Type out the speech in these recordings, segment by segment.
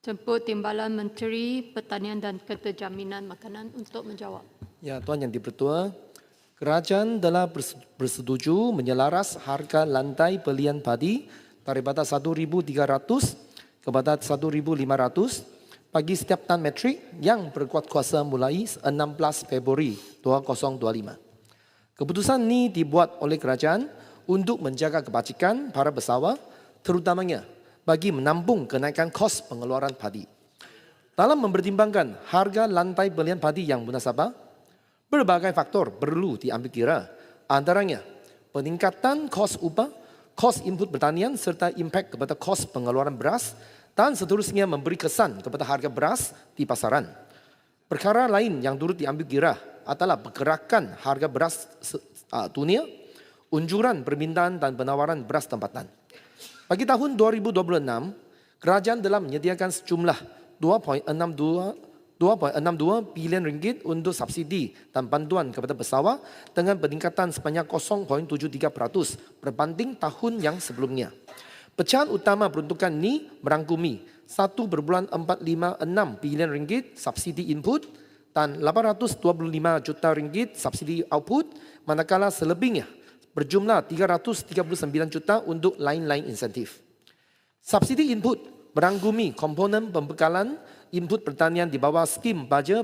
Jemput Timbalan Menteri Pertanian dan Keterjaminan Makanan untuk menjawab. Ya, Tuan Yang Dipertua, kerajaan telah bersetuju menyelaras harga lantai belian padi daripada 1,300 kepada 1,500 bagi setiap tan metrik yang berkuat kuasa mulai 16 Februari 2025. Keputusan ini dibuat oleh kerajaan untuk menjaga kebajikan para pesawat, terutamanya bagi menampung kenaikan kos pengeluaran padi. Dalam mempertimbangkan harga lantai belian padi yang munasabah, berbagai faktor perlu diambil kira, antaranya peningkatan kos upah, kos input pertanian serta impak kepada kos pengeluaran beras dan seterusnya memberi kesan kepada harga beras di pasaran. Perkara lain yang turut diambil kira adalah pergerakan harga beras dunia, unjuran permintaan dan penawaran beras tempatan. Bagi tahun 2026, kerajaan telah menyediakan sejumlah 2.62 bilion ringgit untuk subsidi dan bantuan kepada pesawat dengan peningkatan sebanyak 0.73% berbanding tahun yang sebelumnya. Pecahan utama peruntukan ini merangkumi 1,456 bilion ringgit subsidi input dan 825 juta ringgit subsidi output, manakala selebihnya berjumlah 339 juta untuk lain-lain insentif. Subsidi input merangkumi komponen pembekalan input pertanian di bawah skim baja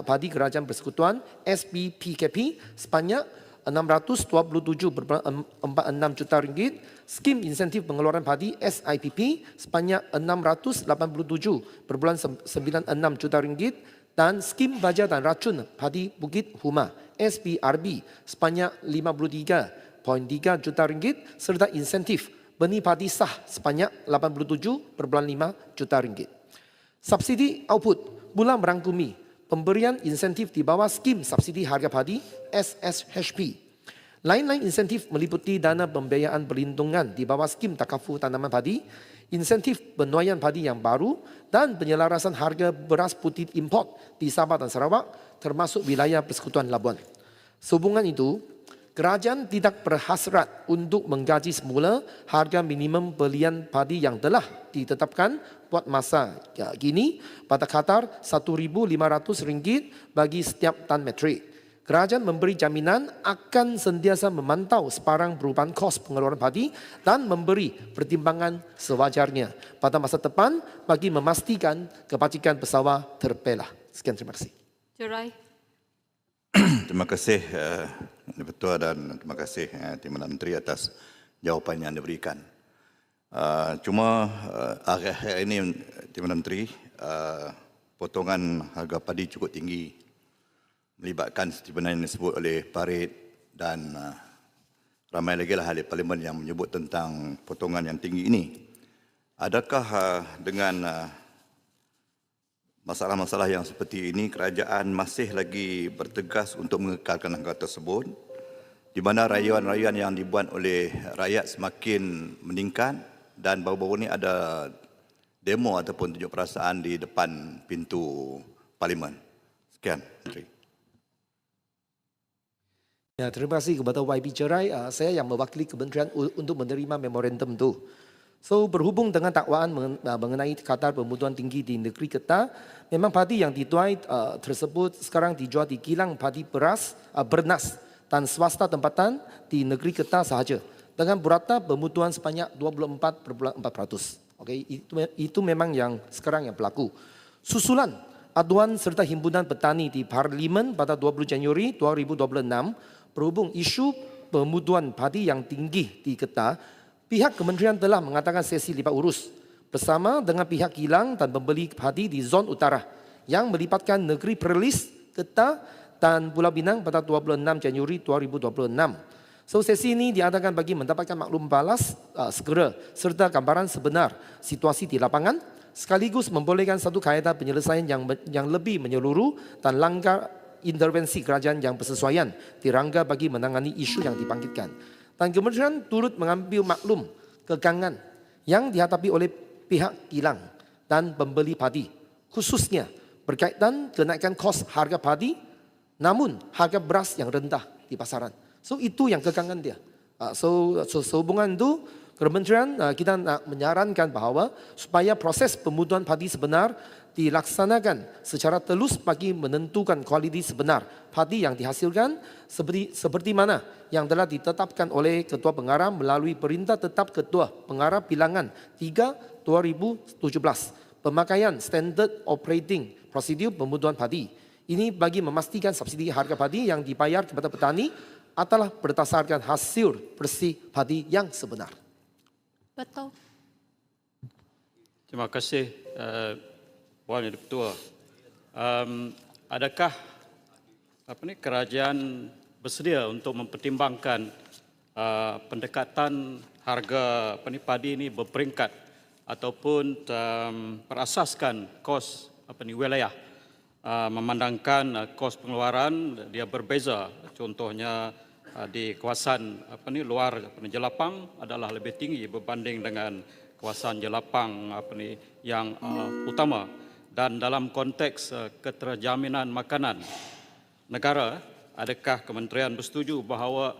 padi kerajaan persekutuan SPPKP sebanyak 627,46 juta ringgit, skim insentif pengeluaran padi SIPP sebanyak 687,96 juta ringgit dan skim baja dan racun padi Bukit Huma SPRB sebanyak 53,3 juta ringgit serta insentif benih padi sah sebanyak 87,5 juta ringgit. Subsidi output pula merangkumi pemberian insentif di bawah skim subsidi harga padi SSHP. Lain-lain insentif meliputi dana pembiayaan perlindungan di bawah skim takaful tanaman padi, insentif penuaian padi yang baru dan penyelarasan harga beras putih import di Sabah dan Sarawak termasuk wilayah Persekutuan Labuan. Sehubungan itu, kerajaan tidak berhasrat untuk menggaji semula harga minimum belian padi yang telah ditetapkan buat masa kini pada kadar RM1,500 bagi setiap tan metrik. Kerajaan memberi jaminan akan sentiasa memantau sebarang perubahan kos pengeluaran padi dan memberi pertimbangan sewajarnya pada masa depan bagi memastikan kebajikan pesawat terbelah. Sekian, terima kasih. Jerai. Terima kasih Ketua dan terima kasih Timbalan Menteri atas jawapan yang diberikan. Cuma akhir-akhir ini Timbalan Menteri, potongan harga padi cukup tinggi melibatkan sebenarnya yang disebut oleh Parit dan ramai lagi lah ahli parlimen yang menyebut tentang potongan yang tinggi ini. Adakah dengan masalah-masalah yang seperti ini kerajaan masih lagi bertegas untuk mengekalkan angka tersebut di mana rayuan-rayuan yang dibuat oleh rakyat semakin meningkat dan baru-baru ini ada demo ataupun tunjuk perasaan di depan pintu parlimen. Sekian, Menteri. Ya, terima kasih kepada YB Jerai. Saya yang mewakili kementerian untuk menerima memorandum itu. So, berhubung dengan dakwaan mengenai kadar pembutuhan tinggi di negeri kita, memang padi yang dituai tersebut sekarang dijual di kilang padi bernas dan swasta tempatan di negeri kita sahaja dengan purata pembutuhan sebanyak 24,4%. Okay, itu memang yang sekarang yang berlaku. Susulan aduan serta himpunan petani di Parlimen pada 20 Januari 2026 berhubung isu pembutuhan padi yang tinggi di Kedah, pihak kementerian telah mengadakan sesi lipat urus bersama dengan pihak kilang dan pembeli padi di zon utara yang melibatkan negeri Perlis, Kedah dan Pulau Pinang pada 26 Januari 2026. So, sesi ini diadakan bagi mendapatkan maklum balas segera serta gambaran sebenar situasi di lapangan sekaligus membolehkan satu kaedah penyelesaian yang lebih menyeluruh dan langkah intervensi kerajaan yang bersesuaian dirangka bagi menangani isu yang dibangkitkan. Dan kementerian turut mengambil maklum kekangan yang dihadapi oleh pihak kilang dan pembeli padi, khususnya berkaitan kenaikan kos harga padi, namun harga beras yang rendah di pasaran. So, itu yang kekangan dia. So, sehubungan itu Kementerian kita nak menyarankan bahawa supaya proses pembutuhan padi sebenar dilaksanakan secara telus bagi menentukan kualiti sebenar padi yang dihasilkan seperti mana yang telah ditetapkan oleh Ketua Pengarah melalui Perintah Tetap Ketua Pengarah Bilangan 3 2017 pemakaian Standard Operating Procedure Pembutuhan Padi. Ini bagi memastikan subsidi harga padi yang dibayar kepada petani adalah berdasarkan hasil bersih padi yang sebenar. Betul. Terima kasih, Puan Yang Ketua. Adakah kerajaan bersedia untuk mempertimbangkan pendekatan harga padi ini berperingkat ataupun berasaskan kos wilayah, memandangkan kos pengeluaran dia berbeza. Contohnya di kawasan luar Jelapang adalah lebih tinggi berbanding dengan kawasan Jelapang yang utama. Dan dalam konteks keterjaminan makanan negara, adakah kementerian bersetuju bahawa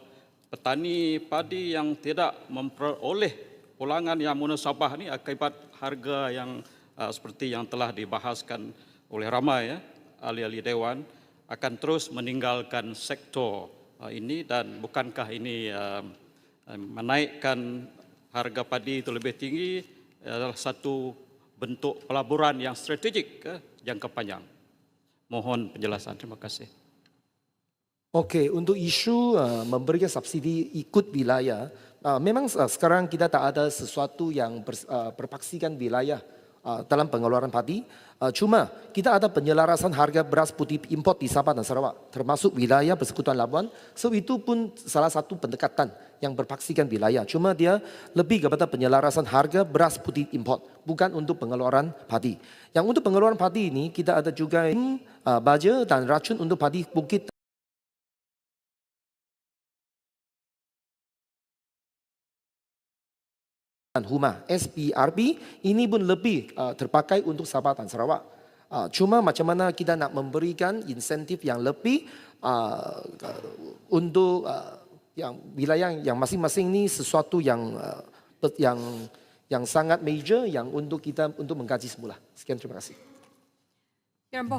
petani padi yang tidak memperoleh pulangan yang munasabah ini akibat harga yang seperti yang telah dibahaskan oleh ramai ahli-ahli dewan akan terus meninggalkan sektor ini, dan bukankah ini menaikkan harga padi itu lebih tinggi adalah satu bentuk pelaburan yang strategik jangka panjang? Mohon penjelasan. Terima kasih. Okey, untuk isu memberikan subsidi ikut wilayah, memang sekarang kita tak ada sesuatu yang berpaksikan wilayah dalam pengeluaran padi. Cuma kita ada penyelarasan harga beras putih import di Sabah dan Sarawak, termasuk wilayah Persekutuan Labuan. So itu pun salah satu pendekatan yang berpaksikan wilayah. Cuma dia lebih kepada penyelarasan harga beras putih import, bukan untuk pengeluaran padi. Yang untuk pengeluaran padi ini kita ada juga baja dan racun untuk padi bukit dan Huma SPRP ini pun lebih terpakai untuk Sabah dan Sarawak. Cuma macam mana kita nak memberikan insentif yang lebih untuk yang wilayah yang masing-masing ni sesuatu yang sangat major yang untuk kita untuk mengkaji semula. Sekian, terima kasih. Yang